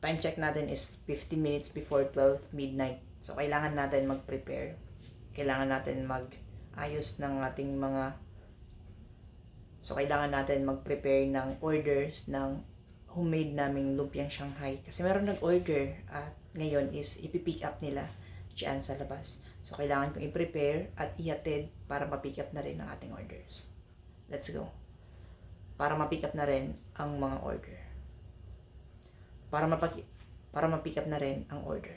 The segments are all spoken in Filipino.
time check natin is 15 minutes before 12 midnight. So, kailangan natin mag-prepare. Kailangan natin mag-ayos ng ating mga... So, kailangan natin mag-prepare ng orders ng homemade naming lumpiang Shanghai. Kasi meron nag-order at ngayon is ipipick up nila dyan sa labas. So, kailangan kong i-prepare at ihatid para ma-pick up na rin ang ating orders. Let's go. Para ma-pick up na rin ang mga order. Para ma-pick up na rin ang order.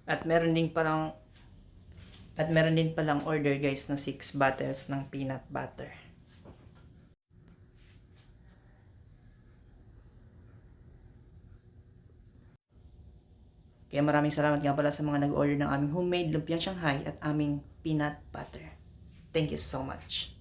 At meron din palang order guys na 6 bottles ng peanut butter. Kaya maraming salamat nga pala sa mga nag-order ng aming homemade lumpiang Shanghai at aming peanut butter. Thank you so much.